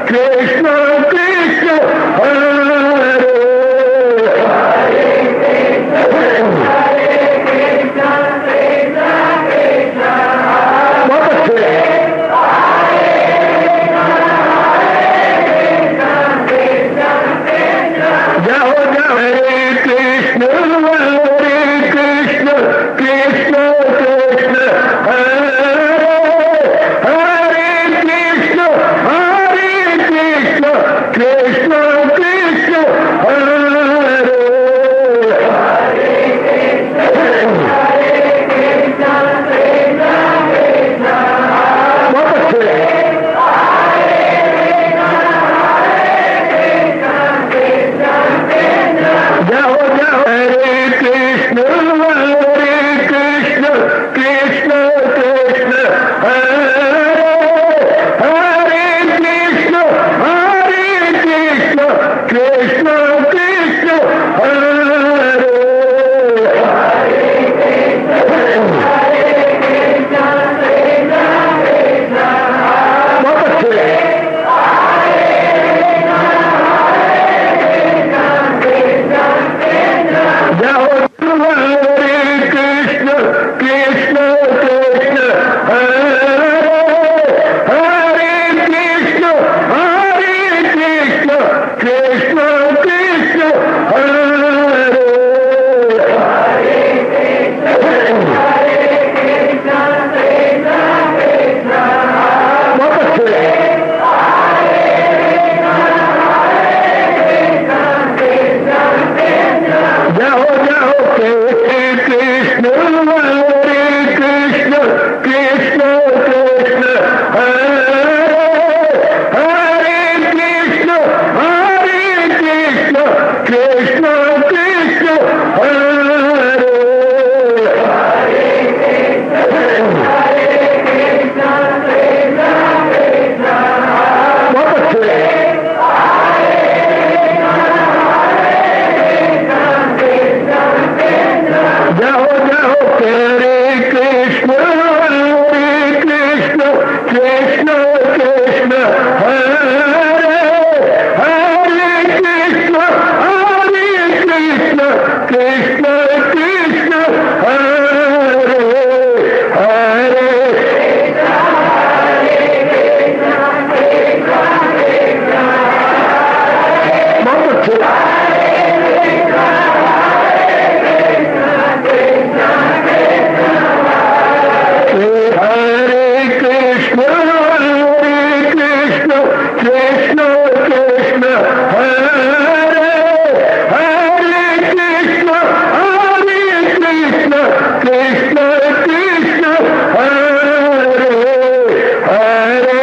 कृष्ण कृष्ण हरे बहुत अच्छे जाओ जाओ हरे कृष्ण कृष्ण कृष्ण हरे हरे कृष्ण कृष्ण कृष्ण हरे बहुत अच्छे जाओ जाओ हरे कृष्ण कृष्ण कृष्ण हरे हरे कृष्ण कृष्ण कृष्ण हरे बहुत अच्छे जाओ हरे कृष्ण कृष्ण हरे हरे कृष्ण कृष्ण कृष्ण हरे बहुत अच्छे जाओ जाओ हरे कृष्ण कृष्ण हरे हरे कृष्ण कृष्ण हरे बहुत अच्छे जाओ जाओ हरे कृष्ण कृष्ण हरे हरे कृष्ण कृष्ण हरे हरे बहुत अच्छे हरे कृष्ण कृष्ण हरे हरे कृष्ण कृष्ण हरे हरे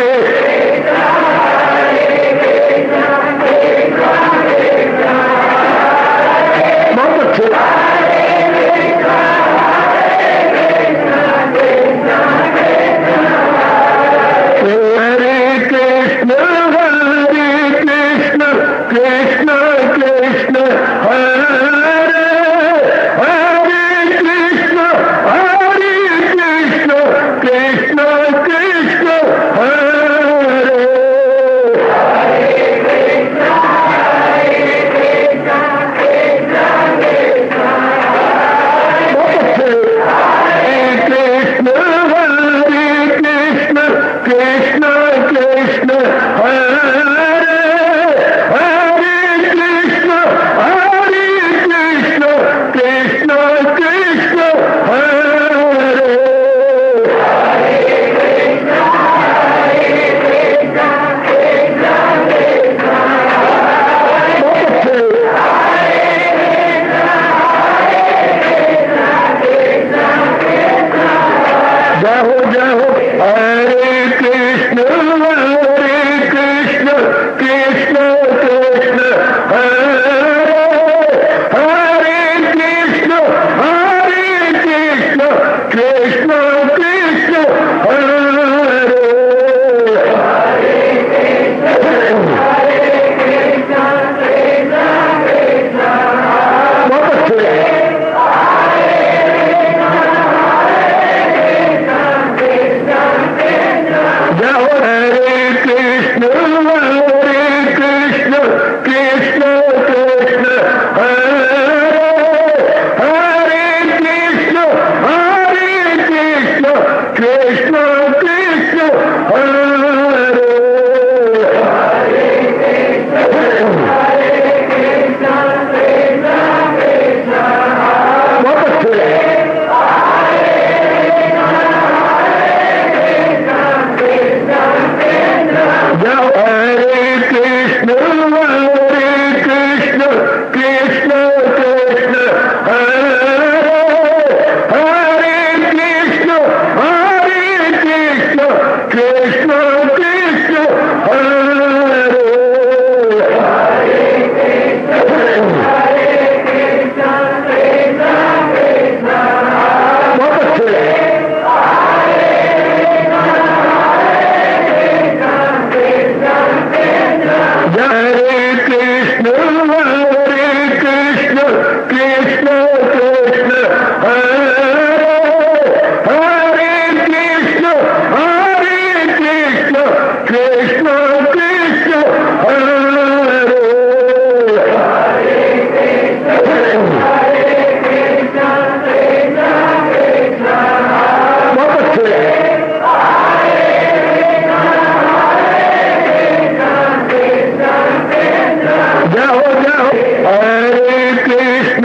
जाओ जाओ हरे कृष्ण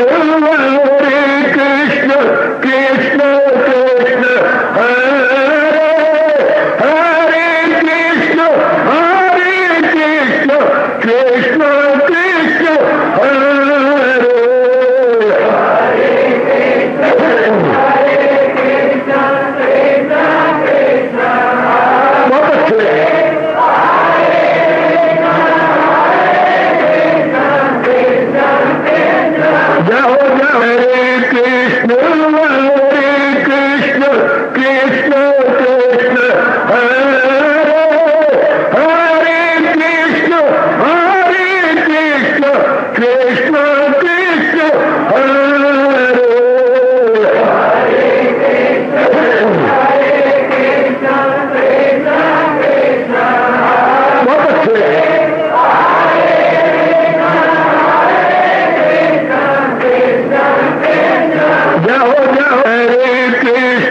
कृष्ण कृष्ण हरे हरे कृष्ण कृष्ण कृष्ण हरे बहुत अच्छे जाओ जाओ हरे कृष्ण कृष्ण कृष्ण हरे हरे कृष्ण कृष्ण कृष्ण हरे बहुत अच्छे जाओ जाओ हरे कृष्ण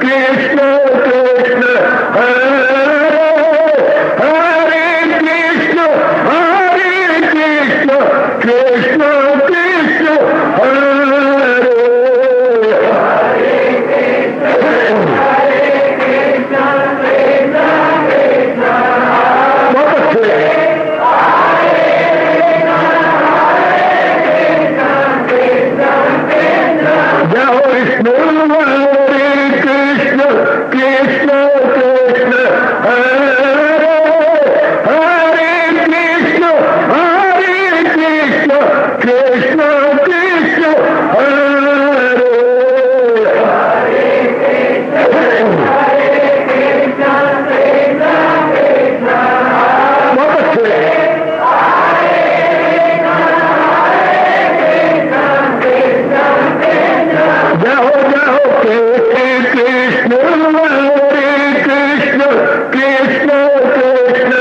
कृष्ण कृष्ण हरे हरे कृष्ण कृष्ण कृष्ण हरे बहुत अच्छे जाओ विष्णु कृष्ण कृष्ण हरे हरे कृष्ण कृष्ण हरे बहुत अच्छे जाओ जाओ कृष्ण कृष्ण कृष्ण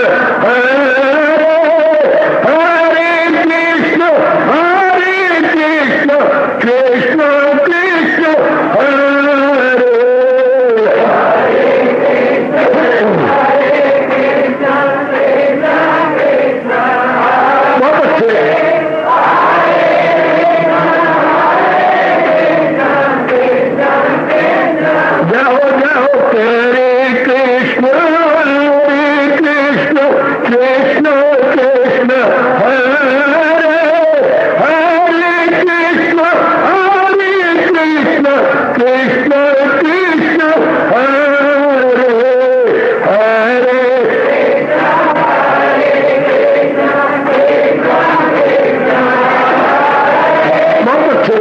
हरे हरे कृष्ण कृष्ण हरे बहुत अच्छे जाओ जाओ हरे कृष्ण कृष्ण हरे हरे कृष्ण कृष्ण हरे हरे बहुत अच्छे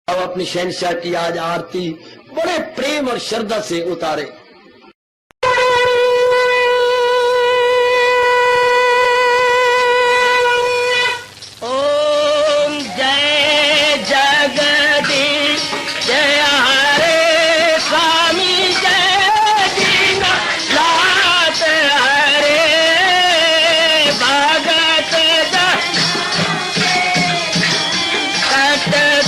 अब अपनी शहनशाह की आज आरती बड़े प्रेम और श्रद्धा से उतारे। ओम जय जगदीश जय हरे स्वामी जय दीनानाथ हरे भगत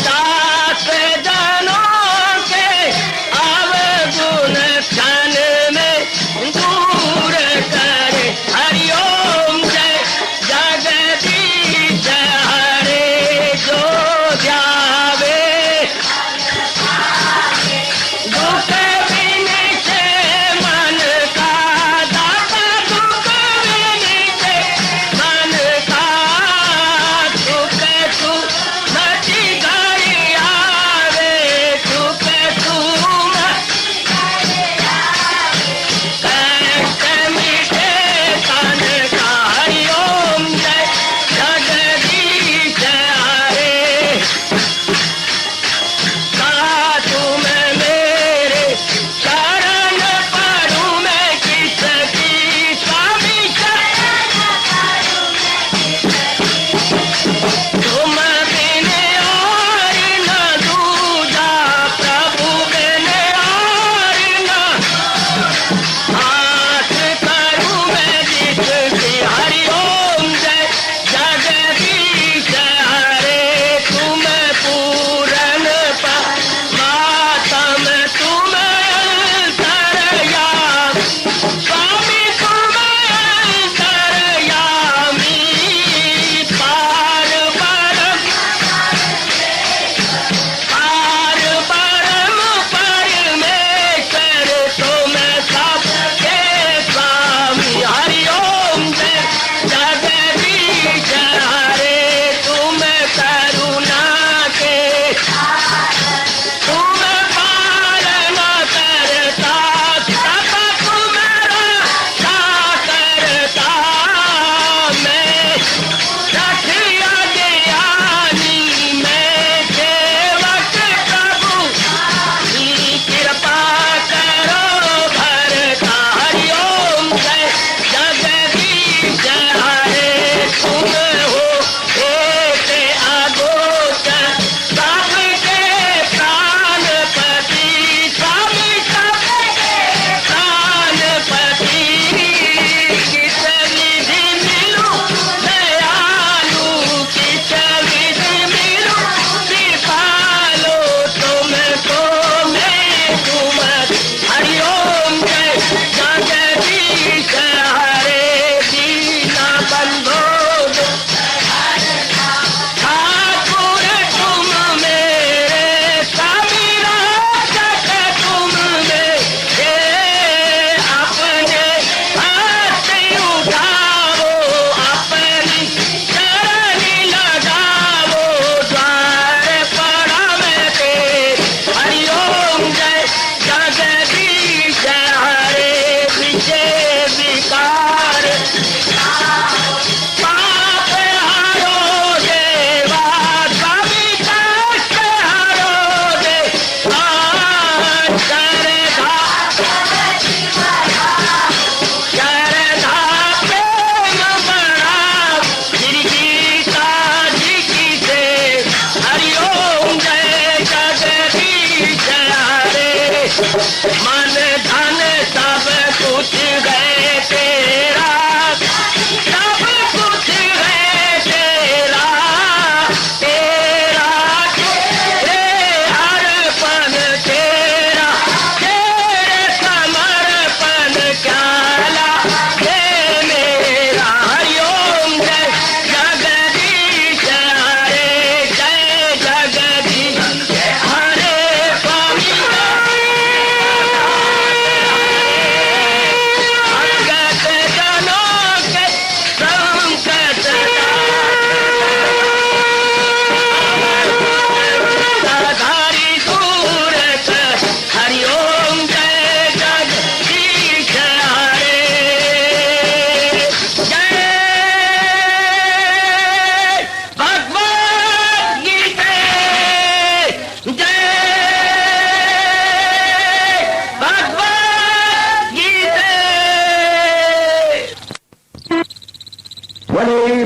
दास जनों के अवगुण क्षण में दूर करे। हरिओम जय जगदीश हरे जो ध्यावे दुख विनिचे मन का दाता दुख विनिचे मन का सुख तू नची घड़ी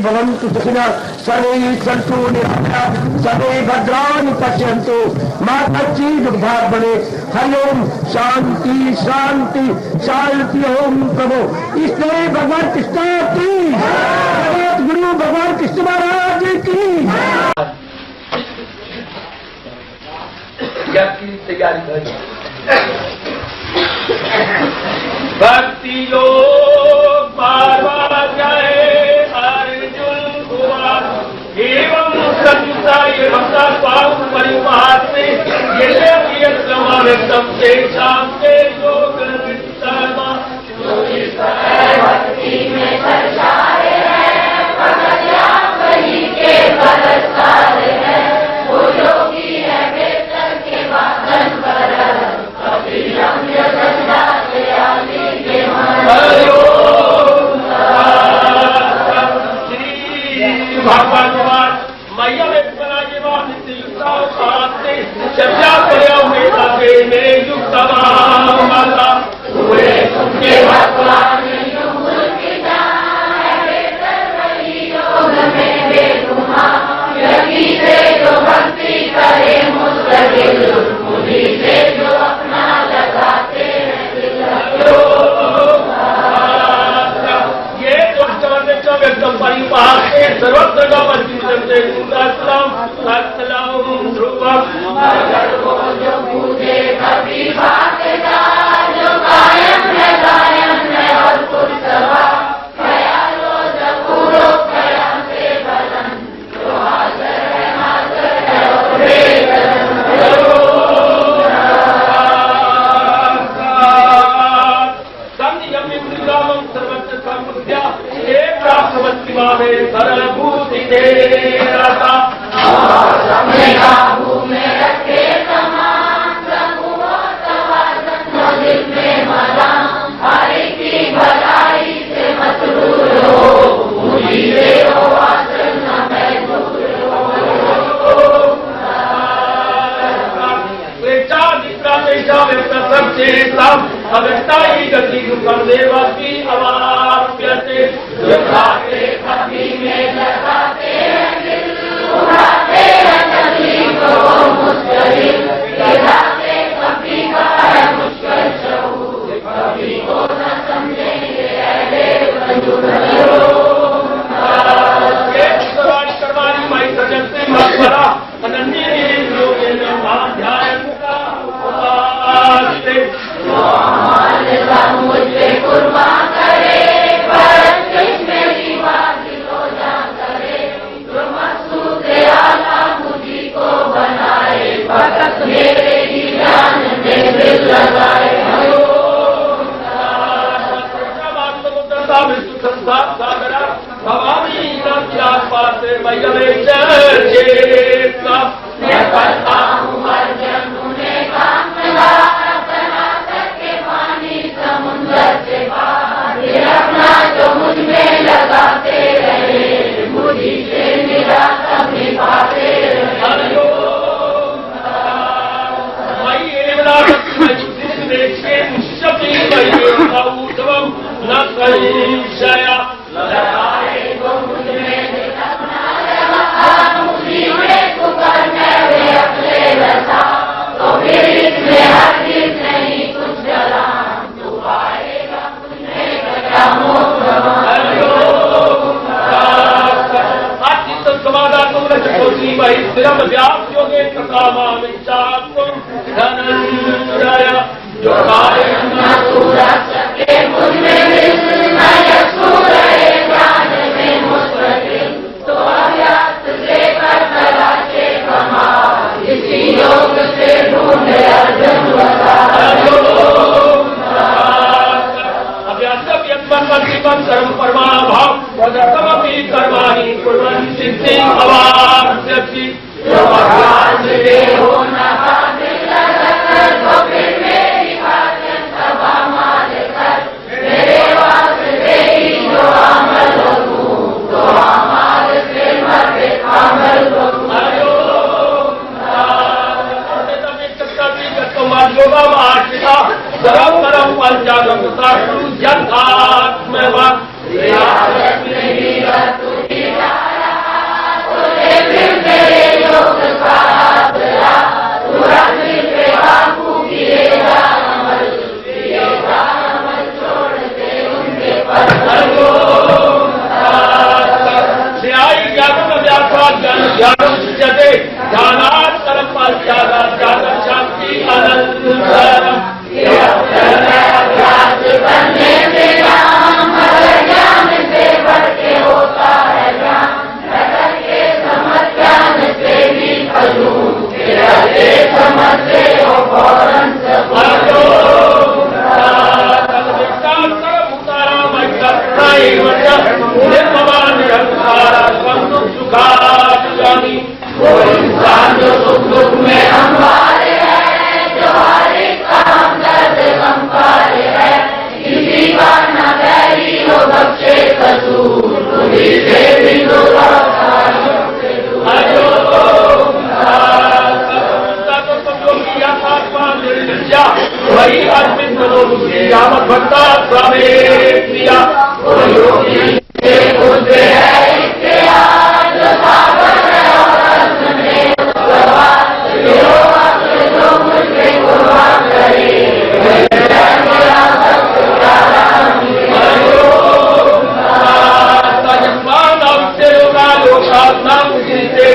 भवन्तु सुखिनः सर्वे सन्तु निरामयाः सर्वे भद्राणि पश्यन्तु मा कश्चित् दुर्भाग्यं भवेत्। हरि ओम शांति शांति शांति। ओम प्रभु इसलिए भगवान कृष्ण की जगत गुरु भगवान कृष्ण महाराज की की तैयारी करें। भक्ति योग बारवा जाए अर्जुन कुमार एवं सत्ता ये भक्ता पाप परिवार में ये समावेश सबसे सामने योग भक्ति में दर्शाए हैं भगतिया वही के बरसार है वो योगी है बेहतर के वादन पर कभी रम्य दशा से आली के मन श्री भगवान मैया में बना के बाद युक्ता पाते चर्चा करे मेरे मेरे युक्ता माता हुए तुमके भगवान जो भक्ति करे मुस्तकिल मुझी से जो अपना लगाते हैं ये व्यक्तम परिवार से सर्वत्र जो पूजे कभी बात जो कायम है और कुछ सभा ख्यालो जपूरो खया से बदन जो हाजर है सरल भूति काबू में रखे समान दिल में मना हरि की भलाई से मसरूर हो मुझी से हो आसन न मैं दूर हो अवस्था ही गति देवा की अवाप्यते कभी में लगाते हैं दिल उड़ाते हैं कभी को मुश्किल गिराते कभी का है मुश्किल शहूर कभी को न समझेंगे करवानी माई सजन से मत करा अनन्य मुझे कुर्बान करे भरत कृष्ण की बात को जान करे जो मकसूद आला मुझी को बनाए भगत मेरे ही जान में दिल लगाए भवानी क्या पास मैं करता हूँ अर्जन मुने काम से अपना जो मुझ में लगाते रहे मुझी से मेरा कभी पाते न कहीं जया लगाए वो मुझ में मुझी में पुकारने वे अपने रसा तो फिर इसमें हर चीज नहीं कुछ जला इसी योग से ढूंढे अर्जुन कर्म परमाभाव वदर्थमपि कर्माणि कुर्वन् सिद्धिं अवाप्स्यति जो भगवान से हो न तो फिर मेरी भाषण सभा मार कर मेरे वास्ते ही जो अमल हो तो अमल से मरे अमल हो योगा आश्रिता सरम परम पंचागम यथात्म त्यागा त्यागा शांति अनंत बनने से राम अगर ज्ञान से बढ़ के होता है ज्ञान नगर के समझ ज्ञान से भी फलूं रहते समझते हो फौरन वो इंसान जो सुख दुख में हमारे है जो हर एक काम दर्द गमकारे है किसी का न बैरी हो बख्शे कसूर खुदी से भी दूर वही अर्पित यामत भक्ता स्वामी प्रिया वो योगी से खुदे है इख्तियार जो सागर है और अंत में प्रभात जो अक्ल जो मुझे कुर्बान करे वही है मेरा भक्त प्यारा सजमान अवश्य योगा लोकात्मा मुझे से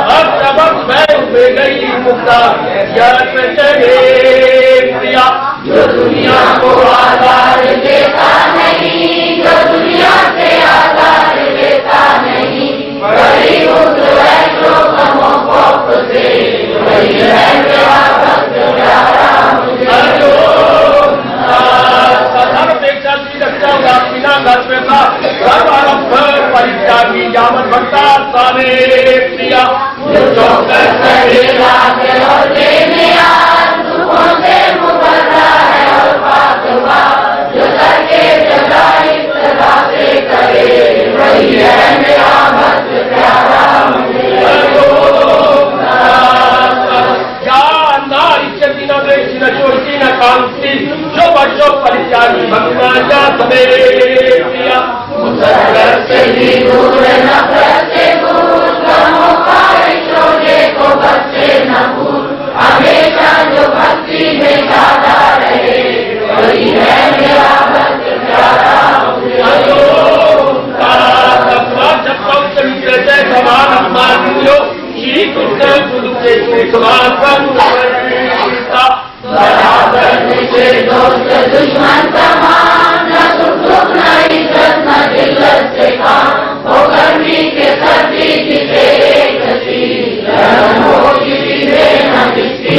हर सबक मैं उठे गई मुक्ता जो दुनिया को आधार देता नहीं जो दुनिया से आधार देता नहीं वही उस जो कमो खौफ से वही है मेरा भक्त प्यारा मुझे सदर्पेक्षा की रक्षा बिना घर पे था सर्वारंभ परीक्षा की यामत भक्ता स्वामी प्रिया जो चौकस करेगा और देने से मुकर्रा है और पाकवा जो करके जगाई सदा से करे वही है मेरा भक्त प्यारा मुझे नारी चंदी न बेची न चोटी न कांति जो बच्चों परिचारी भगवान जा समेत प्रिया मुसलगर से भी दूर नफरत से दूर गमों का शोले को बच्चे न भूल हमेशा जो भक्ति में गाता रहे वही है मेरा भक्त प्यारा समान अपमान श्री कृष्ण गुरु के समान दोस्त दुश्मन समान न सुख न इज्जत न जिल्लत से काम हो गर्मी के सर्दी की तेरे गति हो किसी से न किसी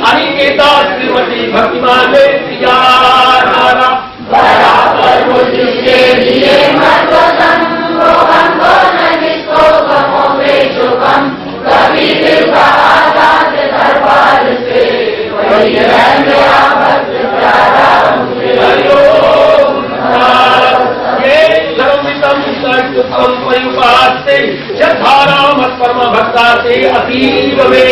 अनिकेता श्रीमती भक्तिमान बराबर वो जिसके लिए मर्दम वो हमको न जिसको गमों में शुभम कभी दिल का आजाद दरबार से वही है मेरा भक्त प्यारा मुझे परिवार परम भक्ता से अतीव में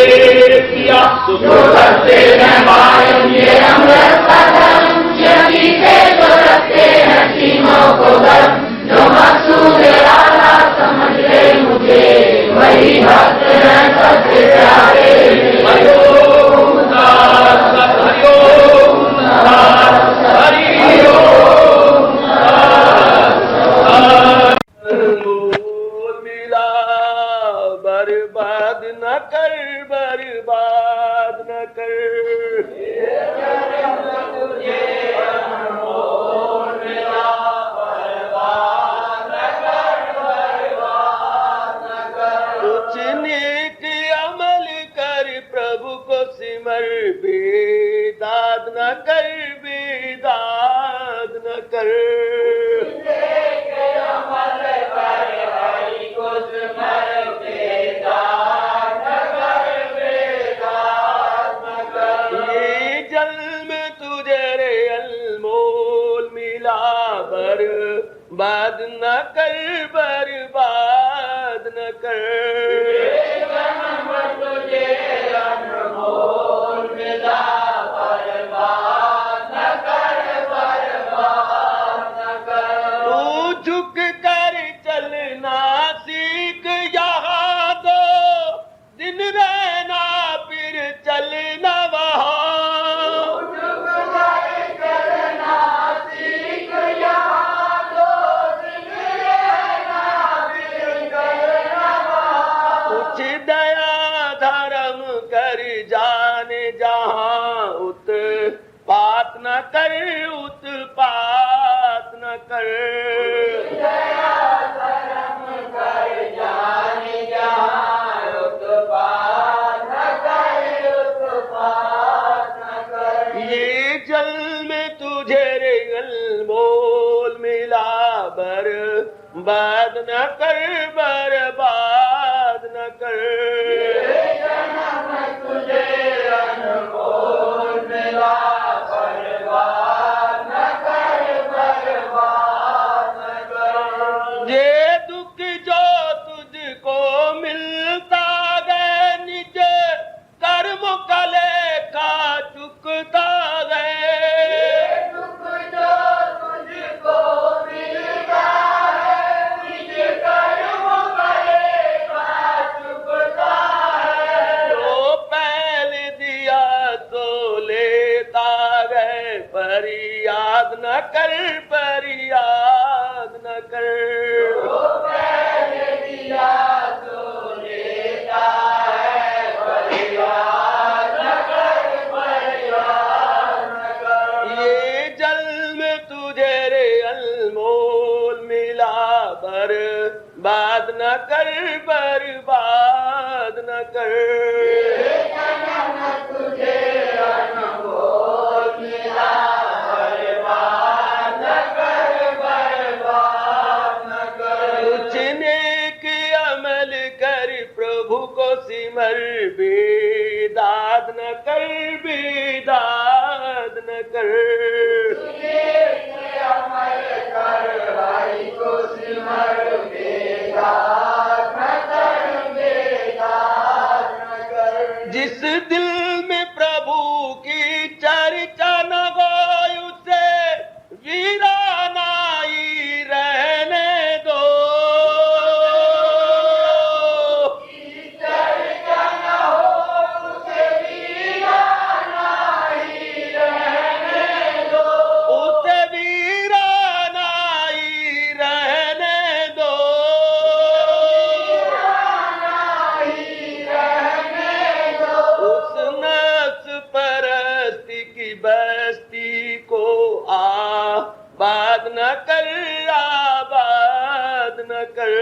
किया जो करते हैं मायम ये अमृत कदम यही से जो रखते हैं सीनों को गर्म जो मकसूद आला समझ ले मुझे वही भक्त है सबसे प्यारे हरिओम बर्बाद न कर बर्बाद न कर कुछ नेक अमल कर प्रभु को सिमर बेदाद न कर बेदाद न कर बर्बाद न कर बर्बाद न कर तुझे अनमोल मिला बर्बाद न कर बर्बाद न कर तू झुक कर चलना सीख यहाँ दो दिन रहना फिर चलना वहाँ न कर, बर्बाद न कर। तुझे अनमोल मिला, बर्बाद न कर, बर्बाद न कर। ये दुख जो तुझको मिलता गए, निज कर्म का लेखा चुकता गए। दुख जो तुझको मिलता है, निज कर्म का लेखा चुकता है। जो पहले दिया तो लेता गए, फरियाद न कर, फरियाद न कर। जो पहले दिया तो लेता है, फरियाद न कर, फरियाद न कर। ये जल में तुझे रे अनमोल मिला, बर्बाद न कर, बर्बाद न कर। तुझे अनमोल मिला, बर्बाद न कर, बर्बाद न कर। कुछ नेक अमल कर, प्रभु को सिमर, बेदाद न कर, बेदाद न कर। अमल कर, हरि को सिमर, बेदाग न कर, बेदाग न कर। जिस दिल में प्रभु की चर्चा न होए, उसे वीराना ही रहने दो। चर्चा न हो, उसे वीराना ही रहने दो। उसे वीराना ही रहने दो। वीराना ही रहने दो। उस नस परस्ती की बस्ती को आबाद न कर, आबाद न कर।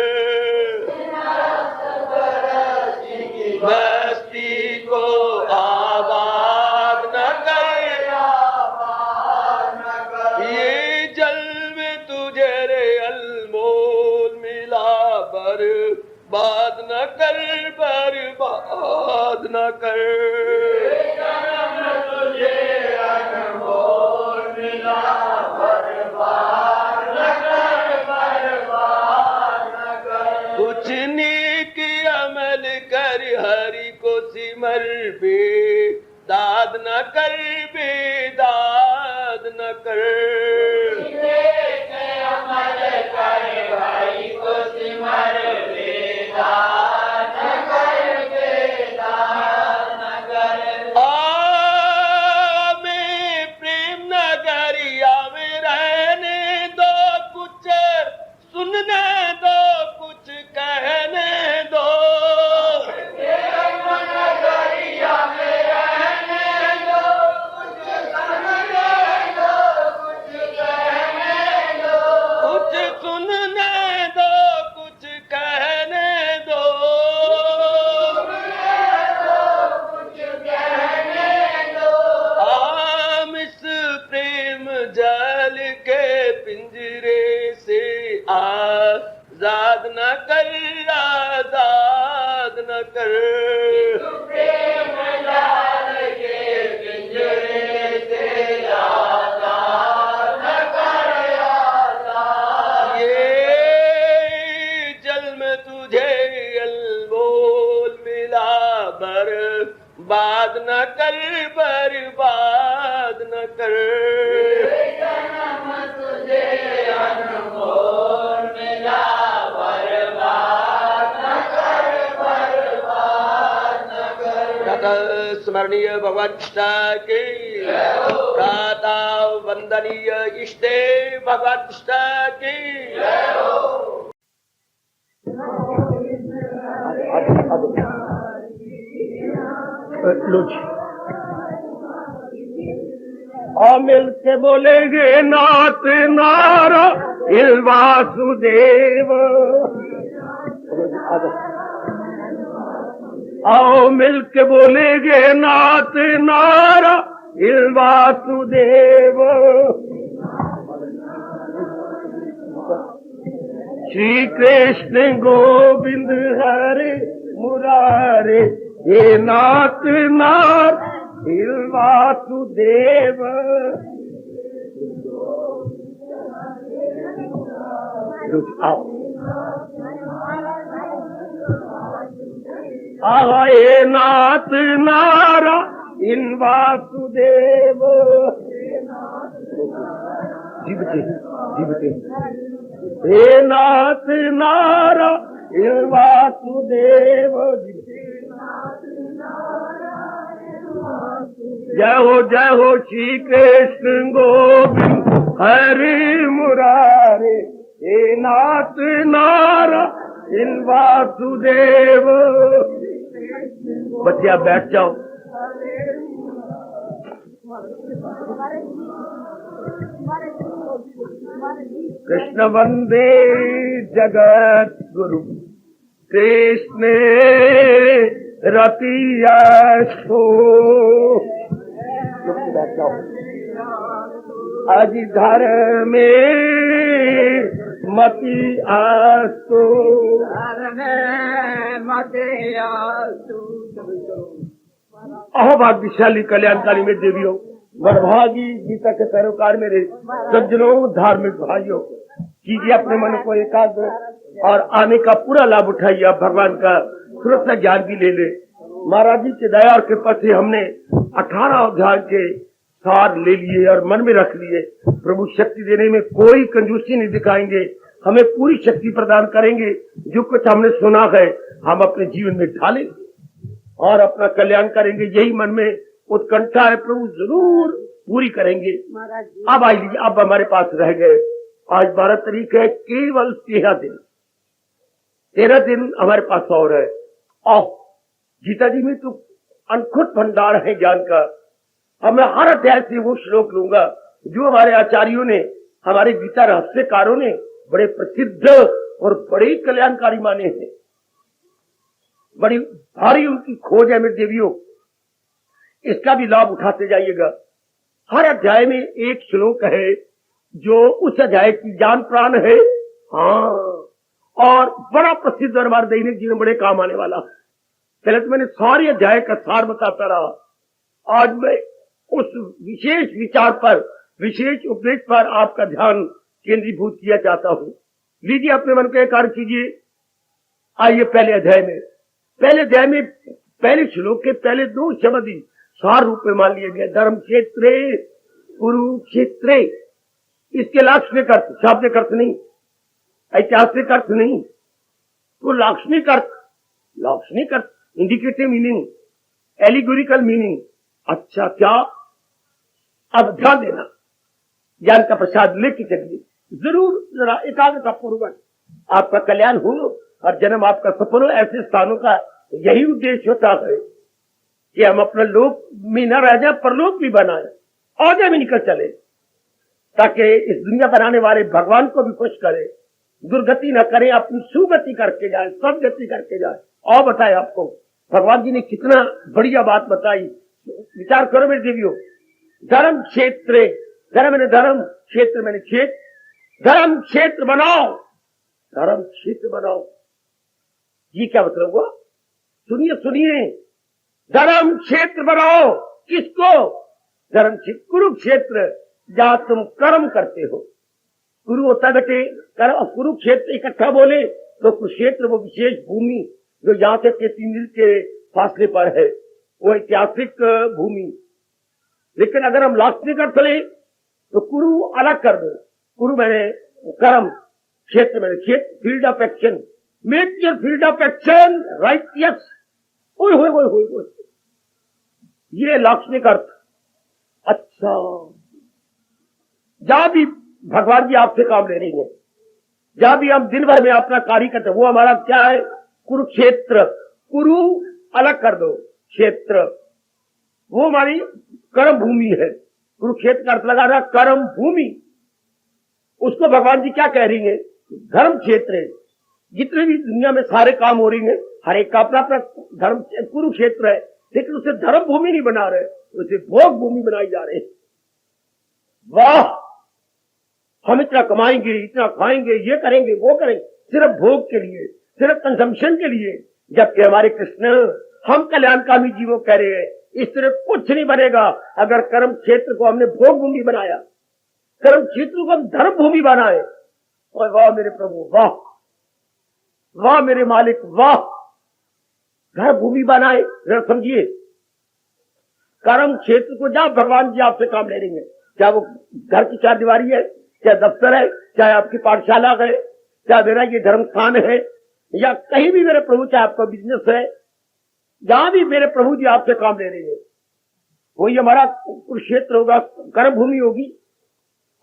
बस्ती को आबाद न कर। आबाद न कर। ये जल में तुझे रे अनमोल मिला, बर्बाद न कर, बर्बाद न कर। तुझे अनमोल मिला, बर्बाद न कर, बर्बाद न कर। कुछ नेक अमल कर, हरि को सिमर, बेदाद न कर, बेदाद न कर। अमल कर, हरि को सिमर, बेदाग न कर, बेदाग न कर। मैं प्रेम नगरिया में रहने दो, कुछ सुनने दो, कुछ कहने दो। प्रेम नगरिया में रहने दो, कुछ सुनने दो, कुछ कहने दो। कुछ सुनने दो, कुछ कहने दो। कुछ कहने दो। आम इस प्रेम जल के पिंजरे से आजाद न कर, आजाद न कर। प्रेम जाल के पिंजरे से आजाद न कर, आजाद। ये जल में तुझे अनमोल मिला, बर्बाद न कर, बर्बाद न कर। जन्म तुझे अनमोल मिला, बर्बाद न कर, बर्बाद न कर। प्रातः स्मरणीय भगवत्ष्टा की, प्रातः वंदनीय इष्टे भगवत्ष्टा की। और मिल के बोलेंगे नाथ नारा इल वासुदेव। आओ मिल के बोलेंगे नाथ नारा इल वासुदेव। श्री कृष्ण गोविंद हरे मुरारे, हे नाथ नार वासुदेव। हे नाथ नारा इन वासुदेव। जीवते जीवते, हे नाथ नारा इन वासुदेव। जय हो श्री कृष्ण गोविंद हरि मुरारे, हे नाथ नारा इन वासुदेव। बच्चे आप बैठ जाओ। कृष्ण वंदे जगत गुरु, कृष्ण रतियासो। आज घर में मती आसो, अहो भाग्यशाली कल्याणकारी में देवियों, वरभागी गीता के पैरोकार मेरे सज्जनों, धार्मिक भाइयों, कीजिए अपने मन को एकाग्र और आने का पूरा लाभ उठाइए। आप भगवान का सुरक्षा ज्ञान भी ले ले। महाराज जी के दया और कृपा से हमने 18 अध्याय के सार ले लिए और मन में रख लिए। प्रभु शक्ति देने में कोई कंजूसी नहीं दिखाएंगे, हमें पूरी शक्ति प्रदान करेंगे। जो कुछ हमने सुना है हम अपने जीवन में ढालेंगे और अपना कल्याण करेंगे। यही मन में उत्कंठा है, प्रभु जरूर पूरी करेंगे। अब आइए, अब हमारे पास रह गए, आज 12 तारीख है, केवल 13 दिन, 13 दिन हमारे पास और है। और गीता जी में तो अनखुद भंडार है ज्ञान का। अब मैं हर अध्याय से वो श्लोक लूंगा जो हमारे आचार्यों ने, हमारे गीता रहस्यकारों ने बड़े प्रसिद्ध और बड़े कल्याणकारी माने हैं। बड़ी भारी उनकी खोज है मेरे देवियों, इसका भी लाभ उठाते जाइएगा। हर अध्याय में एक श्लोक है जो उस अध्याय की जान प्राण है। हाँ, और बड़ा प्रसिद्ध और हमारे दैनिक जीवन बड़े काम आने वाला है। पहले तो मैंने सारे अध्याय का सार बताता रहा, आज मैं उस विशेष विचार पर, विशेष उपदेश पर आपका ध्यान केंद्रीभूत किया चाहता हूँ। लीजिए अपने मन को एकाग्र कीजिए। आइए पहले अध्याय में, पहले अध्याय में पहले श्लोक के पहले 2 शब्द ही सार रूप में मान लिए गए। धर्म क्षेत्रे कुरुक्षेत्रे, इसके लाक्षणिक अर्थ, शाब्दिक अर्थ नहीं, ऐतिहासिक अर्थ नहीं, तो लाक्षणिक अर्थ, लाक्षणिक अर्थ, इंडिकेटिव मीनिंग, एलिगोरिकल मीनिंग। अच्छा, क्या? अब ध्यान देना, ज्ञान का प्रसाद लेके चलिए, जरूर जरा एकाग्रता पूर्वक। आपका कल्याण हो और जन्म आपका सफल हो। ऐसे स्थानों का यही उद्देश्य होता है कि हम अपना लोक में न रह जाए, परलोक भी बनाए, आगे भी निकल चले, ताकि इस दुनिया बनाने वाले भगवान को भी खुश करे, दुर्गति न करे, अपनी सुगति करके जाए, सदगति करके जाए। और बताए आपको भगवान जी ने कितना बढ़िया बात बताई। विचार करो मेरे देवियों, धर्म क्षेत्र, धर्म मैंने धर्म, क्षेत्र मैंने क्षेत्र, धर्म क्षेत्र बनाओ, धर्म क्षेत्र बनाओ। ये क्या मतलब हुआ? सुनिए सुनिए, धर्म क्षेत्र बनाओ। किसको? धर्म क्षेत्र, कुरुक्षेत्र, जहां तुम कर्म करते हो। कुरु होता बेटे कर्म, कुरुक्षेत्र इकट्ठा बोले तो कुरुक्षेत्र वो विशेष भूमि जो यहाँ से 3 मील के फासले पर है, वो ऐतिहासिक भूमि। लेकिन अगर हम लाक्षणिक अर्थ लें तो कुरु अलग कर दो। कुरु मैंने कर्म, क्षेत्र मैंने क्षेत्र, field of action, make your field of action righteous. ओए ये लाक्षणिक अर्थ। अच्छा, जहां भी भगवान जी आपसे काम ले रही है, जहां भी हम दिन भर में अपना कार्य करते हैं, वो हमारा क्या है? कुरुक्षेत्र। कुरु अलग कर दो, क्षेत्र वो हमारी कर्म भूमि है। कुरुक्षेत्र का अर्थ लगा रहा कर्म भूमि। उसको भगवान जी क्या कह रही है? धर्म क्षेत्र है। जितने भी दुनिया में सारे काम हो रही है, हर एक का अपना अपना धर्म कुरुक्षेत्र है, लेकिन उसे धर्म भूमि नहीं बना रहे, उसे भोग भूमि बनाई जा रही है। वाह, हम इतना कमाएंगे, इतना खाएंगे, ये करेंगे, वो करेंगे, सिर्फ भोग के लिए, सिर्फ कंजम्पशन के लिए, जबकि हमारे कृष्ण हम कल्याणकामी जीवों कह रहे हैं इस तरह कुछ नहीं बनेगा अगर कर्म क्षेत्र को हमने भोग भूमि बनाया, कर्म क्षेत्र को हम धर्म भूमि बनाए। और वाह मेरे प्रभु, वाह वाह मेरे मालिक, वाह, घर भूमि बनाए। जरा समझिए, कर्म क्षेत्र को जहां भगवान जी आपसे काम ले रही है, चाहे वो घर की चार दीवारी है, चाहे दफ्तर है, चाहे आपकी पाठशाला है, चाहे मेरा ये धर्म स्थान है, या कहीं भी मेरे प्रभु चाहे आपका बिजनेस है, जहां भी मेरे प्रभु जी आपसे काम ले रहे हैं, वही हमारा कुरुक्षेत्र होगा, कर्म भूमि होगी।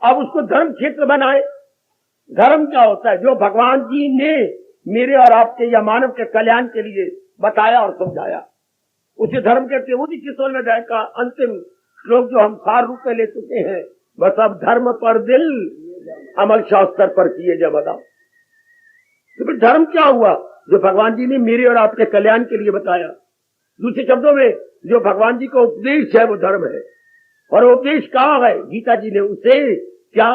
अब उसको धर्म क्षेत्र बनाए। धर्म क्या होता है? जो भगवान जी ने मेरे और आपके या मानव के कल्याण के लिए बताया और समझाया, उसे धर्म कहते हैं। उसी किशोर अध्याय का अंतिम श्लोक जो हम सार रूप में ले चुके हैं, बस अब धर्म पर दिल अमल शास्त्र पर किए जब बताओ। तो फिर धर्म क्या हुआ? जो भगवान जी ने मेरे और आपके कल्याण के लिए बताया। दूसरे शब्दों में जो भगवान जी का उपदेश है वो धर्म है। और उपदेश कहाँ है? गीता जी ने उसे क्या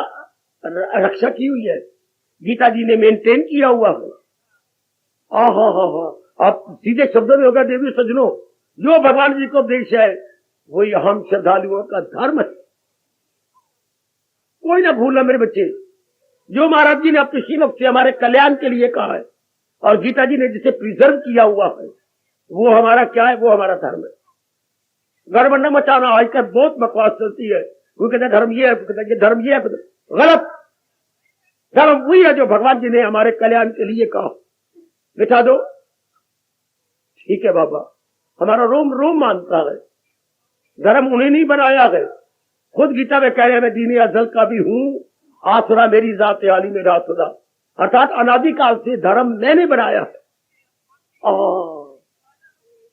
रक्षा की हुई है, गीता जी ने मेंटेन किया हुआ है। आप सीधे शब्दों में होगा देवी सज्जनों, जो भगवान जी का उपदेश है वही हम श्रद्धालुओं का धर्म है। कोई ना भूलना मेरे बच्चे, जो महाराज जी ने अपने श्रीमुख से हमारे कल्याण के लिए कहा है और गीता जी ने जिसे प्रिजर्व किया हुआ है, वो हमारा क्या है? वो हमारा धर्म है। गड़बड़ न मचाना, आजकल बहुत बकवास चलती है। वो कहते धर्म ये है, कहते धर्म ये है, गलत। धर्म वही है जो भगवान जी ने हमारे कल्याण के लिए कहा। बिठा दो, ठीक है बाबा, हमारा रोम रोम मानता है। धर्म उन्हें नहीं बनाया है। खुद गीता में कह रहे हैं मैं दीन अजल का भी हूं, आसुरा मेरी जात आली मेरा आसुरा, अर्थात अनादिकाल से धर्म मैंने बनाया है।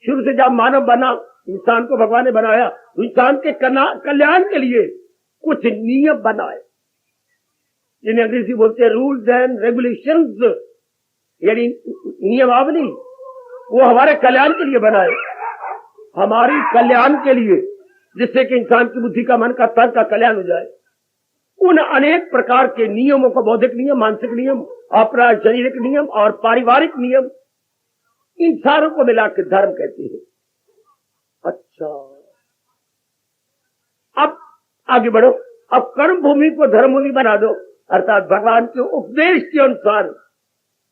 शुरू से जब मानव बना, इंसान को भगवान ने बनाया, तो इंसान के कल्याण के लिए कुछ नियम बनाए, जिन्हें अंग्रेजी बोलते हैं रूल्स एंड रेगुलेशंस, यानी नियमावली। वो हमारे कल्याण के लिए बनाए, हमारी कल्याण के लिए, जिससे कि इंसान की बुद्धि का, मन का, तन का कल्याण हो जाए। उन अनेक प्रकार के नियमों को, बौद्धिक नियम, मानसिक नियम, अपना शारीरिक नियम और पारिवारिक नियम, इन सारों को मिलाकर धर्म कहते हैं। अच्छा, अब आगे बढ़ो। अब कर्म भूमि को धर्म भूमि बना दो, अर्थात भगवान के उपदेश के अनुसार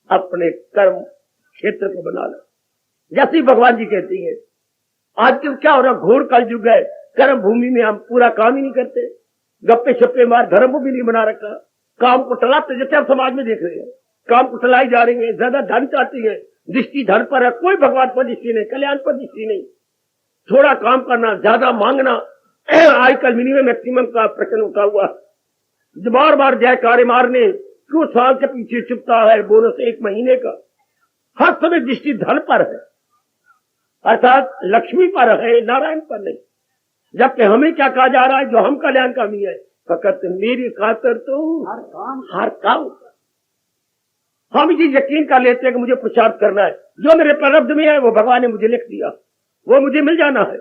अपने कर्म क्षेत्र को बना लो, जैसे भगवान जी कहती है। आज कल क्या हो रहा? घोर कलयुग है। कर्म भूमि में हम पूरा काम ही नहीं करते, गप्पे छप्पे मार, धर्म भूमि नहीं बना रखा, काम को टलाते, जैसे आप समाज में देख रहे हैं, काम को टलाई जा रही है, ज्यादा धन चाहती है, दृष्टि धन पर है, कोई भगवान पर दृष्टि नहीं, कल्याण पर दृष्टि नहीं। थोड़ा काम करना, ज्यादा मांगना, आजकल मिनिमम मैक्सिमम का प्रश्न उठा हुआ। बार बार जयकारे मारने, क्यों साल के पीछे चुपता है, बोनस 1 महीने का, हर समय दृष्टि धन पर है, अर्थात लक्ष्मी पर है, नारायण पर नहीं। जबकि हमें क्या कहा जा रहा है? जो हम कल्याणकामी है, फकत मेरी खातर तो हर काम। हम ये यकीन कर लेते हैं कि मुझे पुरुषार्थ करना है, जो मेरे प्रारब्ध में है वो भगवान ने मुझे लिख दिया, वो मुझे मिल जाना है।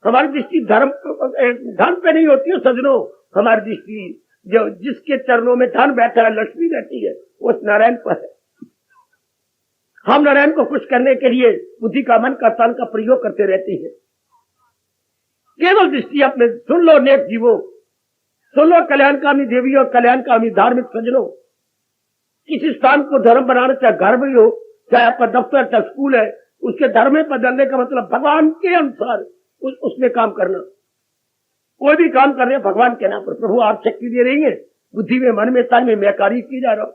हमारी दृष्टि धन पे नहीं होती है सज्जनों, हमारी दृष्टि जो जिसके चरणों में धन बैठा है, लक्ष्मी रहती है, उस नारायण पर है। हम नारायण को खुश करने के लिए बुद्धि का, मन का, तन का प्रयोग करते रहते हैं। केवल दृष्टि अपने सुन लो नेक जीवो, सुन लो कल्याणकामी देवी और कल्याणकामी धार्मिक सज्जनों। किसी स्थान को धर्म बनाना, चाहे घर में हो, चाहे आपका दफ्तर, चाहे स्कूल है, उसके धर्म में बदलने का मतलब भगवान के अनुसार उसमें काम करना। कोई भी काम कर रहे हैं भगवान के नाम पर, प्रभु आप शक्ति दे रही है, बुद्धि में, मन में, तन में, मैं कार्य की जा रहा हूं,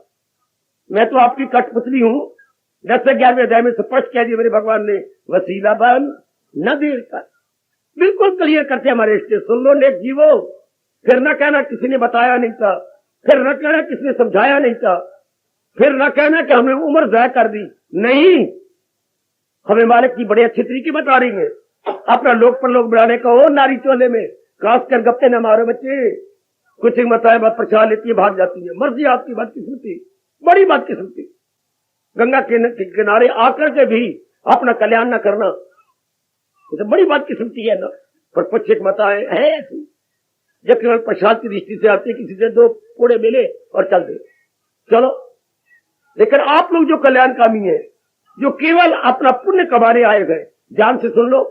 मैं तो आपकी कठपुतली हूं। 10 से 11वें अध्याय में स्पष्ट कह दिया मेरे भगवान ने, वसीला बन न देर कर। बिल्कुल क्लियर करते हमारे रिश्ते। सुन लो नेक जीवो, फिर न कहना किसी ने बताया नहीं था, फिर न कहना किसी ने समझाया नहीं था, फिर न कहना कि हमने उम्र ज़ाया कर दी। नहीं, हमें मालिक की बड़े अच्छी तरीके बता रही है। अपना लोग पर लोग बढ़ाने का हो नारी चोले में, खासकर गप्पे न मारो बच्चे, कुछ बताए बात प्रचार लेती है, भाग जाती है। मर्जी आपकी बात की सुनती, बड़ी बात की सुनती। गंगा के किनारे आकर के भी अपना कल्याण न करना, तो बड़ी बात की सुनती है ना। पर कुछ एक बताए है ऐसी, जब केवल प्रसाद की दृष्टि से आती है, किसी से 2 पूड़े मिले और चल दे, चलो लेकिन आप लोग जो कल्याणकामी है, जो केवल अपना पुण्य कमाने आए गए, ध्यान से सुन लो,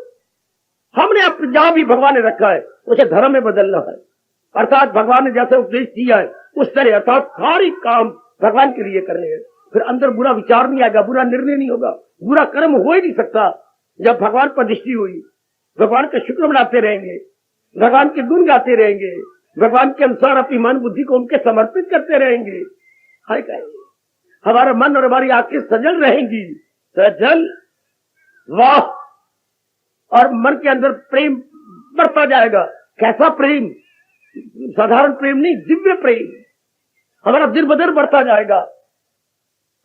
हमने अब जहां भी भगवान ने रखा है उसे धर्म में बदलना है। अर्थात भगवान ने जैसे उपदेश दिया है उस तरह, अर्थात सारी काम भगवान के लिए करने हैं। फिर अंदर बुरा विचार नहीं आएगा, बुरा निर्णय नहीं होगा, बुरा कर्म हो ही नहीं सकता। जब भगवान पर दृष्टि हुई, भगवान का शुक्र मनाते रहेंगे, भगवान के गुण गाते रहेंगे, भगवान के अनुसार अपनी मन बुद्धि को उनके समर्पित करते रहेंगे, हाय कहेंगे हमारा मन और हमारी आंखें सजल रहेंगी, सजल, वाह। और मन के अंदर प्रेम बढ़ता जाएगा। कैसा प्रेम? साधारण प्रेम नहीं, दिव्य प्रेम। हमारा दिल बदल बढ़ता जाएगा,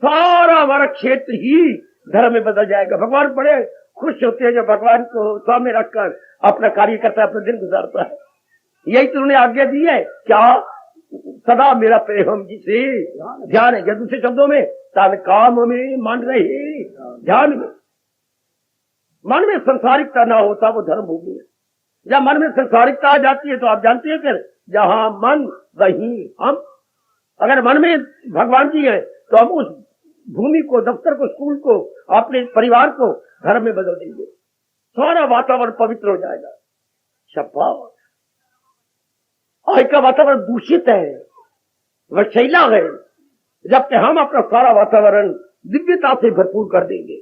सारा हमारा क्षेत्र ही धर्म में बदल जाएगा। भगवान बड़े खुश होते हैं जब भगवान को सामने रखकर अपना कार्य करता है, अपना दिन गुजारता है। यही तो उन्होंने आज्ञा दी है, क्या? सदा मेरा प्रेम हम जिसे ध्यान है। दूसरे शब्दों में, तन काम में मन रहे ध्यान में। मन में संसारिकता ना होता वो धर्म भूमि है। जब मन में संसारिकता आ जाती है तो आप जानते हैं फिर जहां मन वहीं हम। अगर मन में भगवान जी है तो हम उस भूमि को, दफ्तर को, स्कूल को, अपने परिवार को धर्म में बदल देंगे। सारा वातावरण पवित्र हो जाएगा। शाबाश। आज का वातावरण दूषित है, विषैला है, जबकि हम अपना सारा वातावरण दिव्यता से भरपूर कर देंगे।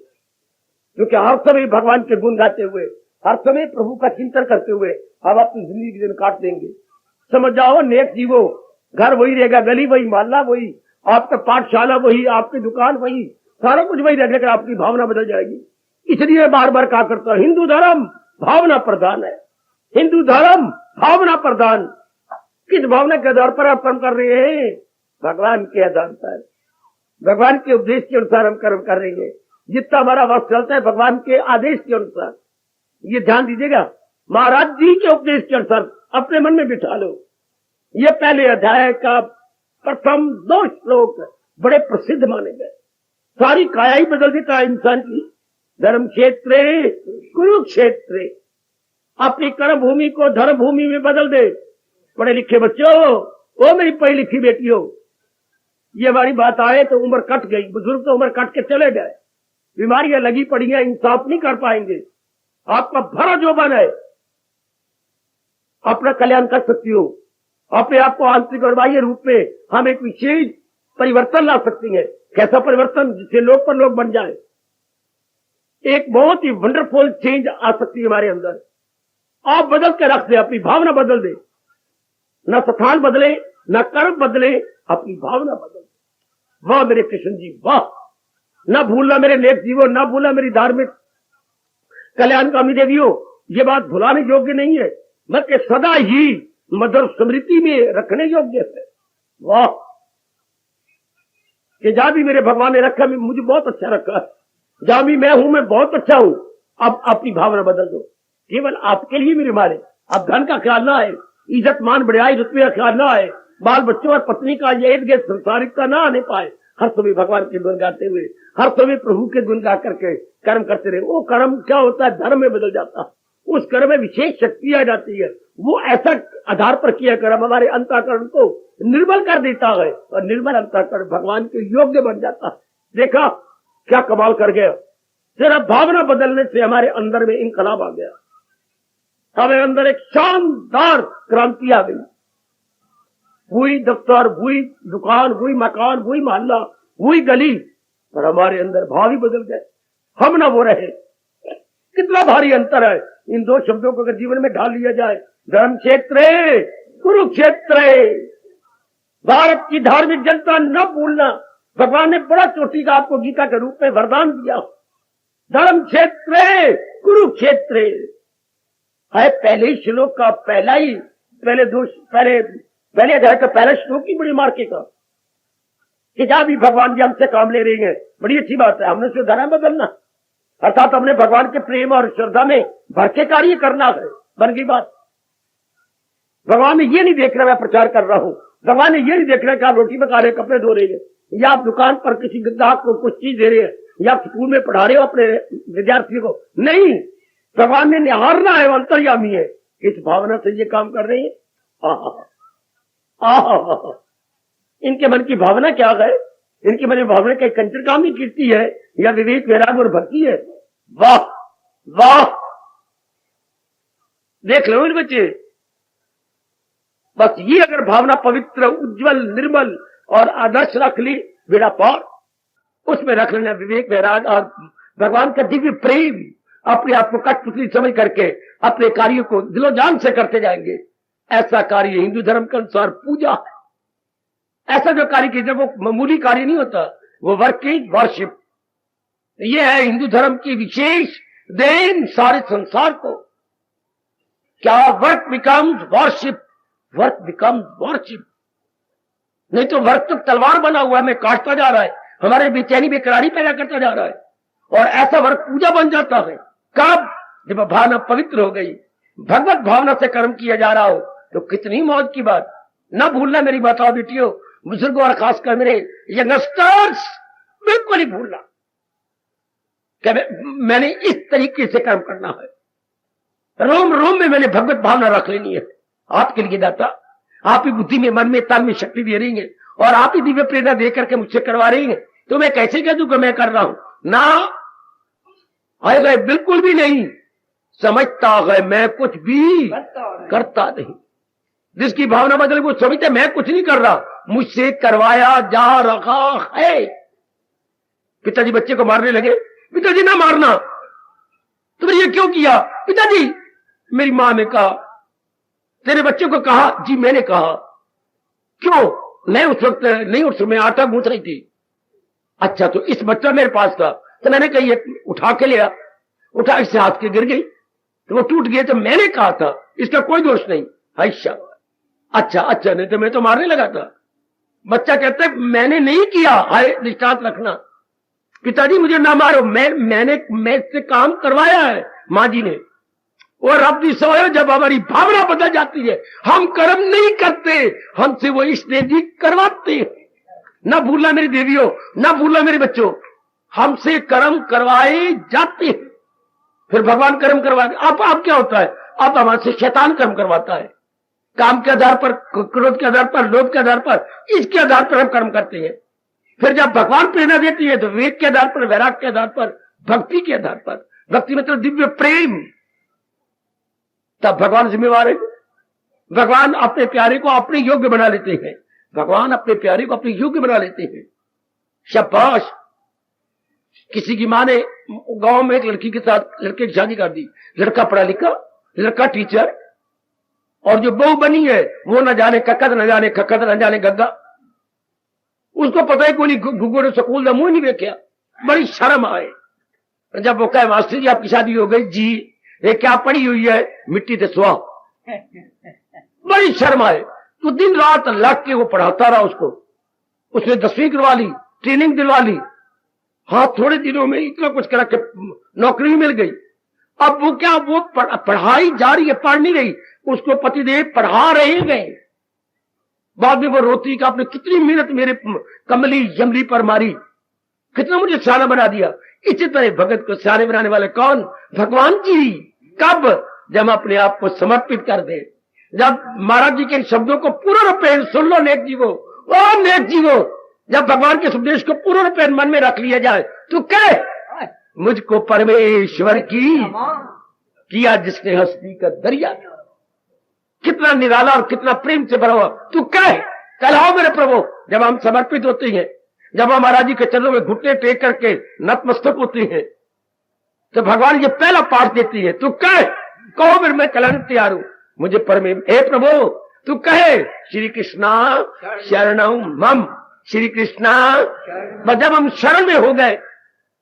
क्योंकि हर समय भगवान के गुण गाते हुए, हर समय प्रभु का चिंतन करते हुए हम अपनी जिंदगी के दिन काट देंगे। समझ जाओ, नेक जीवो, घर वही रहेगा, गली वही, मोहल्ला वही, आपका पाठशाला वही, आपकी दुकान वही, सारा कुछ वही रहेगा, लेकिन आपकी भावना बदल जाएगी। इसलिए बार बार कहा करता हूं, हिंदू धर्म भावना प्रधान है। हिंदू धर्म भावना प्रधान। किस भावना के आधार पर आप कर्म कर रहे हैं? भगवान के आधार पर, भगवान के उपदेश के अनुसार हम कर्म कर रहे हैं। जितना हमारा वक्त चलता है भगवान के आदेश के अनुसार। ये ध्यान दीजिएगा, महाराज जी के उपदेश के अनुसार अपने मन में बिठा लो। ये पहले अध्याय का प्रथम 2 श्लोक बड़े प्रसिद्ध माने गए। सारी काया ही बदल देता है इंसान की। धर्म क्षेत्रे कुरुक्षेत्रे, अपनी कर्म भूमि को धर्म भूमि में बदल दे। पढ़े लिखे बच्चों, वो मेरी पढ़ी लिखी बेटियों, ये हमारी बात आए तो उम्र कट गई। बुजुर्ग तो उम्र कट के चले गए, बीमारियां लगी पड़ी हैं, इंसाफ नहीं कर पाएंगे। आपका भरा जोबन है, अपना कल्याण कर सकती हो। अपने आप को आंतरिक और बाह्य रूप में हम एक विशेष परिवर्तन ला सकती हैं। कैसा परिवर्तन? जिससे लोग पर लोग बन जाए। एक बहुत ही वंडरफुल चेंज आ सकती है हमारे अंदर। आप बदल के रख दे, अपनी भावना बदल दे। न स्थान बदले, न कर्म बदले, अपनी भावना बदल दे। वाह मेरे कृष्ण जी, वाह। न भूलना मेरे नेक जीवो, न भूलना मेरी धार्मिक कल्याणकामी देवियों। ये बात भुलाने योग्य नहीं है, बल्कि सदा ही मधुर स्मृति में रखने योग्य है। वाह, कि जहां भी मेरे भगवान ने रखा, मुझे बहुत अच्छा रखा है। जहां भी मैं हूं, मैं बहुत अच्छा हूं। अब अपनी भावना बदल दो। केवल आपके लिए मेरे मारे, अब धन का ख्याल ना आए, इज्जत मान बढ़ाई रुपये का ख्याल ना आए, बाल बच्चों और पत्नी का ये इर्द गिर्द संसारिकता ना आने पाए। हर समय भगवान के गुण गाते हुए, हर समय प्रभु के गुण गा करके कर्म करते रहे। वो कर्म क्या होता है? धर्म में बदल जाता है। उस कर्म में विशेष शक्ति आ जाती है। वो ऐसा आधार पर किया कर्म हमारे अंतःकरण को निर्मल कर देता है, और निर्मल अंतःकरण भगवान के योग्य बन जाता है। देखा क्या कमाल कर गया? सिर्फ भावना बदलने से हमारे अंदर में इनकलाब आ गया। हमारे अंदर एक शानदार क्रांति आ गई। वही दफ्तर, वही दुकान, वही मकान, वही मोहल्ला, वही गली, पर हमारे अंदर भाव ही बदल गए। हम ना वो रहे। कितना भारी अंतर है। इन 2 शब्दों को अगर जीवन में ढाल लिया जाए, धर्म क्षेत्रे कुरुक्षेत्रे। भारत की धार्मिक जनता न भूलना। भगवान ने बड़ा चोटी का आपको गीता के रूप में वरदान दिया। धर्म क्षेत्रे कुरुक्षेत्रे है पहले श्लोक का पहला ही, पहले अध्याय का पहला श्लोक ही बड़ी मार्के का, कि जहां भी भगवान जी हमसे काम ले रही हैं, बड़ी अच्छी बात है। हमने उससे धर्म बदलना, अर्थात हमने भगवान के प्रेम और श्रद्धा में भर के कार्य करना है। बन गई बात। भगवान ने ये नहीं देख रहा मैं प्रचार कर रहा हूं, भगवान ने ये नहीं देख रहा कि आप रोटी पका रहे, कपड़े धो रहे हैं, या आप दुकान पर किसी ग्राहक को कुछ चीज दे रहे हैं, या आप स्कूल में पढ़ा रहे हो अपने विद्यार्थियों को। नहीं, भगवान ने निहारना है, अंतर्यामी है। इस भावना से ये काम कर रहे हैं। इनके मन की भावना क्या है? इनकी मैंने भावना का कंचन ही कीर्ति है या विवेक वैराग और भक्ति है। वाह वाह, देख लो इन बच्चे, बस ये अगर भावना पवित्र उज्जवल निर्मल और आदर्श रख ली, बेड़ा पार, उसमें रख लेना विवेक वैराग और भगवान का दिव्य प्रेम, अपने आप को कठपुतली समझ करके अपने कार्यों को दिलो जान से करते जाएंगे। ऐसा कार्य हिंदू धर्म के अनुसार पूजा है। ऐसा जो कार्य कीजिए वो मामूली कार्य नहीं होता, वो वर्क इज वर्शिप। ये है हिंदू धर्म की विशेष देन सारे संसार को। क्या work becomes worship, work becomes worship. नहीं तो वर्क तो तलवार बना हुआ है, हमें काटता जा रहा है, हमारे बेचैनी बेकरारी पैदा करता जा रहा है, और ऐसा वर्क पूजा बन जाता है। कब? जब भावना पवित्र हो गई, भगवत भावना से कर्म किया जा रहा हो, तो कितनी मौज की बात। ना भूलना मेरी बताओ बेटियों, बुजुर्गों और खासकर मेरे यंगस्टर्स, बिल्कुल नहीं भूलना कि मैंने इस तरीके से कर्म करना है। रोम रोम में मैंने भगवत भावना रख लेनी है। आपके लिए दाता, आप ही बुद्धि में, मन में, तन में शक्ति दे रही है, और आप ही दिव्य प्रेरणा दे करके मुझसे करवा रही है, तो मैं कैसे कह दूं कि मैं कर रहा हूं? ना आए गए, बिल्कुल भी नहीं। समझता है मैं कुछ भी करता नहीं। जिसकी भावना बदले वो समझते मैं कुछ नहीं कर रहा, मुझसे करवाया जा रहा है। पिताजी बच्चे को मारने लगे, पिताजी ना मारना, तुमने ये क्यों किया? पिताजी, मेरी मां ने कहा। तेरे बच्चे को कहा? जी मैंने कहा। क्यों? मैं उस वक्त नहीं, उस समय आटा गूंथ रही थी। अच्छा, तो इस बच्चा मेरे पास था, तो मैंने कही उठा के लिया, उठा इससे हाथ के गिर गई, तो वो टूट गया, तो मैंने कहा था, इसका कोई दोष नहीं। अच्छा अच्छा, नहीं तो मैं तो मारने लगा था। बच्चा कहता है मैंने नहीं किया, हाय दृष्टांत रखना। पिताजी मुझे ना मारो, मैंने इससे काम करवाया है मां जी ने। और अब भी सोए, जब हमारी भावना बदल जाती है, हम कर्म नहीं करते, हमसे वो इसलिए भी करवाते हैं। ना भूलना मेरी देवियों, ना भूलना मेरे बच्चों, हमसे कर्म करवाए जाते हैं। फिर भगवान कर्म करवाते। अब क्या होता है? अब हमारे से शैतान कर्म करवाता है। काम के आधार पर, क्रोध के आधार पर, लोभ के आधार पर, इसके आधार पर हम कर्म करते हैं। फिर जब भगवान प्रेरणा देती है, तो विवेक के आधार पर, वैराग के आधार पर, भक्ति के आधार पर, भक्ति मतलब दिव्य प्रेम, तब भगवान जिम्मेवार है। भगवान अपने प्यारे को अपने योग्य बना लेते हैं। भगवान अपने प्यारे को अपने योग्य बना लेते हैं। शाबाश। किसी की मां ने गांव में एक लड़की के साथ लड़के की शादी कर दी। लड़का पढ़ा लिखा, लड़का टीचर, और जो बहू बनी है वो न जाने ककद, न जाने खकद, न जाने गद्दा। उसको पता ही कोई गुगुड़ स्कूल का मुंह नहीं देखा। बड़ी शर्म आए जब वो कहे मास्टर जी आपकी शादी हो गई। जी ये क्या पड़ी हुई है? मिट्टी से सुहा। बड़ी शर्म आए। तो दिन रात लग के वो पढ़ाता रहा उसको। उसने 10वीं करवा ली, ट्रेनिंग दिलवा ली। हाँ, थोड़े दिनों में इतना कुछ करा के नौकरी मिल गई। अब वो क्या, वो पढ़ाई जारी है, पढ़ नहीं रही, उसको पतिदेव पढ़ा रहे गए। बाद में वो रोती कि आपने कितनी मेहनत मेरे कमली यमली पर मारी, कितना मुझे सियाना बना दिया। इसी तरह भगत को सियाने बनाने वाले कौन? भगवान जी। कब? जब हम अपने आप को समर्पित कर दे। जब महाराज जी के शब्दों को पूर्ण रूपेण सुन लो नेक जीवो, ओ नेक जीवो, जब भगवान के संदेश को पूर्ण रूपेण मन में रख लिया जाए, तो कहे मुझको परमेश्वर की किया जिसने हस्ती का दरिया। कितना निराला और कितना प्रेम से भरा हुआ। तू कहे कहलाओ मेरे प्रभु। जब हम समर्पित होते हैं, जब हम महाराज जी के चरणों में घुटने टेक करके नतमस्तक होते हैं, तो भगवान ये पहला पाठ देती है। तू कहे, कहो फिर मैं कहलाने तैयार हूं। मुझे हे प्रभु तू कहे श्री कृष्णा शरणम मम। श्री कृष्णा, जब हम शरण में हो गए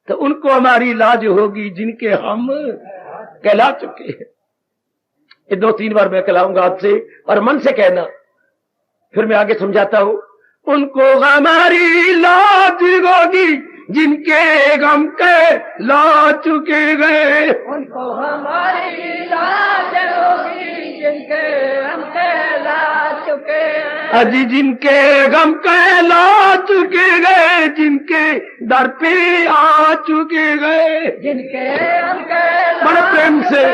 तो उनको हमारी लाज होगी जिनके हम कहला चुके हैं। ये 2-3 बार मैं कहलाऊंगा आपसे, और मन से कहना, फिर मैं आगे समझाता हूं। उनको हमारी लाज होगी जिनके गम के ला चुके गए। उनको हमारी लाज होगी जिनके गम के ला चुके हैं। अजी जिनके गम के ला चुके गए, जिनके दर पे आ चुके गए, जिनके गम के बड़े प्रेम से,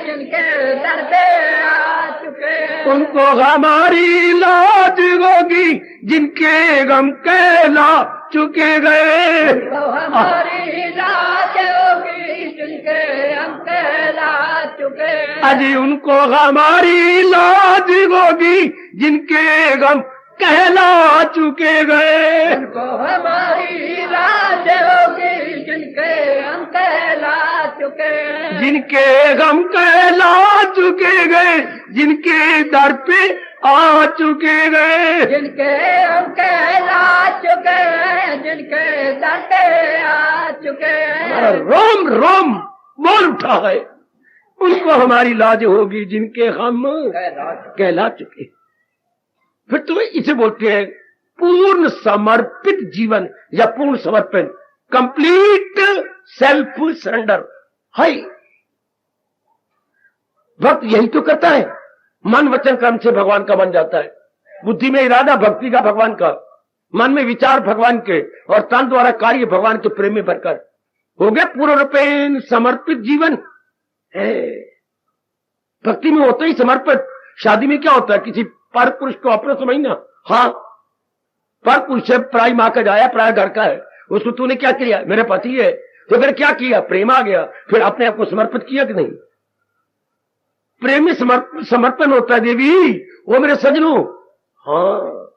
जिनके दर पे आ चुके हैं। उनको हमारी लाज होगी जिनके गम के ला चुके गए। तो हमारी लाज होगी जिनके हम कहला चुके। अजी उनको हमारी लाज होगी जिनके गम कहला चुके गए। उनको हमारी लाज होगी जिनके हम कहला चुके। जिनके गम कहला चुके गए, जिनके दर पे आ चुके गए। जिनके हम कहला चुके, जिनके दर पे आ चुके। रोम रोम बोल उठा है, उनको हमारी लाज होगी जिनके हम कहला चुके। फिर तो इसे बोलते हैं पूर्ण समर्पित जीवन या पूर्ण समर्पण, कंप्लीट सेल्फ सरेंडर है। भक्त यही तो करता है, मन वचन कर्म से भगवान का बन जाता है। बुद्धि में इरादा भक्ति का भगवान का, मन में विचार भगवान के, और तन द्वारा कार्य भगवान के प्रेम में भरकर हो गया पूर्ण रूपेण समर्पित जीवन है। भक्ति में होता ही समर्पित। शादी में क्या होता है, किसी पर पुरुष को अपना समझना। हाँ, पर पुरुष से पराई माँ का जाया, पराया घर का है, उसको तूने क्या किया, मेरे पति है, तो फिर क्या किया, प्रेम आ गया, फिर अपने आप को समर्पित किया कि नहीं। प्रेम में समर्पण होता है। देवी वो मेरे सजनों, हाँ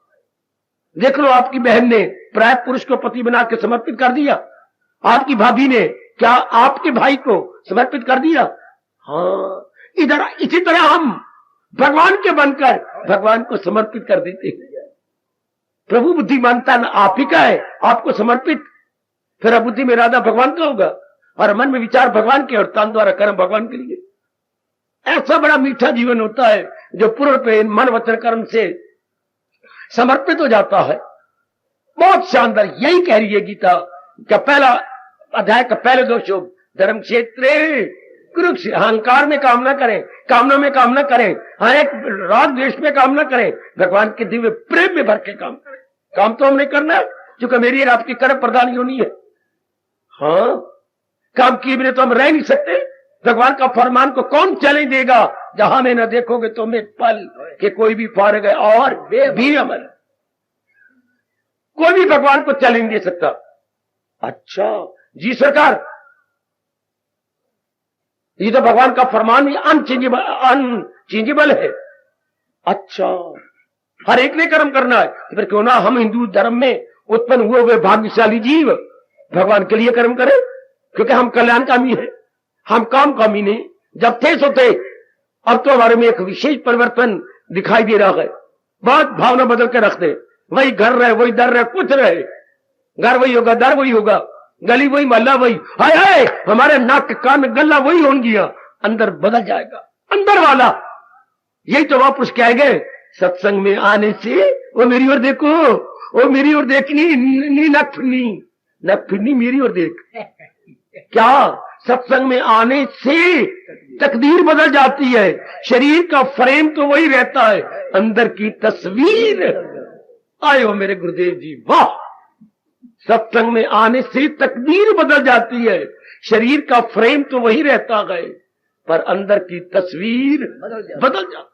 देख लो आपकी बहन ने प्राय पुरुष को पति बना के समर्पित कर दिया, आपकी भाभी ने क्या आपके भाई को समर्पित कर दिया। हाँ, इधर इसी तरह हम भगवान के बनकर भगवान को समर्पित कर देते हैं। प्रभु बुद्धि मानता न आप ही का है, आपको समर्पित, फिर बुद्धि में इरादा भगवान का होगा, और मन में विचार भगवान के, और तन द्वारा कर्म भगवान के लिए। ऐसा बड़ा मीठा जीवन होता है जो पूर्ण प्रेम मन वचन कर्म से समर्पित हो जाता है। बहुत शानदार, यही कह रही है गीता का पहला अध्याय का पहले दो शब्द, धर्म क्षेत्र कुरुक्षेत्र। अहंकार में काम ना करें, कामना में काम ना करें, हर एक राग द्वेष में काम ना करें, भगवान के दिव्य प्रेम में भर के काम करें। काम तो हमने करना है, क्योंकि मेरी और आपकी कर्म प्रधान योनि है। हाँ, काम किए बिना तो हम रह नहीं सकते। भगवान का फरमान को कौन चैलेंज देगा, जहां में न देखोगे तो मैं पल के कोई भी फारग है और भी अमल। कोई भी भगवान को चैलेंज दे सकता। अच्छा जी सरकार, ये तो भगवान का फरमान ही अनचेंजेबल है। अच्छा, हर एक ने कर्म करना है, तो फिर क्यों ना हम हिंदू धर्म में उत्पन्न हुए भाग्यशाली जीव भगवान के लिए कर्म करें, क्योंकि हम कल्याणकामी हैं, हम काम कामी नहीं। जब थे सो थे, अब तो हमारे में एक विशेष परिवर्तन दिखाई दे रहा है। बात भावना बदल के रख दे, वही घर रहे, वही दर रहे, कुछ रहे, घर वही होगा, दर वही होगा, गली वही, मोहल्ला वही, हाय हाय हमारे नाक के कान में गला वही हो गया, अंदर बदल जाएगा। अंदर वाला यही तो वापस क्या गए, सत्संग में आने से वो मेरी ओर देखो, वो मेरी ओर देखनी, नक फिरनी मेरी ओर देख। क्या सत्संग में आने से तकदीर बदल जाती है। शरीर का फ्रेम तो वही रहता है, अंदर की तस्वीर। आए हो मेरे गुरुदेव जी, वाह। सत्संग में आने से तकदीर बदल जाती है, शरीर का फ्रेम तो वही रहता है, पर अंदर की तस्वीर बदल जाती।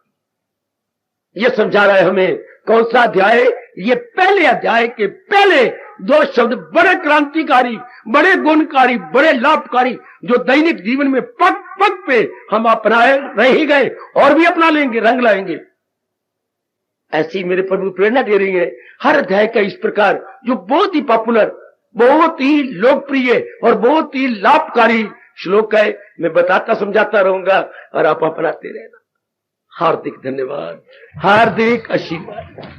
ये समझा रहा है हमें कौन सा अध्याय, ये पहले अध्याय के पहले दो शब्द बड़े क्रांतिकारी, बड़े गुणकारी, बड़े लाभकारी, जो दैनिक जीवन में पग पग पे हम अपनाए रह ही गए और भी अपना लेंगे, रंग लाएंगे। ऐसी मेरे प्रभु प्रेरणा दे रही है। हर अध्याय का इस प्रकार जो बहुत ही पॉपुलर, बहुत ही लोकप्रिय और बहुत ही लाभकारी श्लोक है, मैं बताता समझाता रहूंगा और आप अपनाते रहना। हार्दिक धन्यवाद, हार्दिक आशीर्वाद।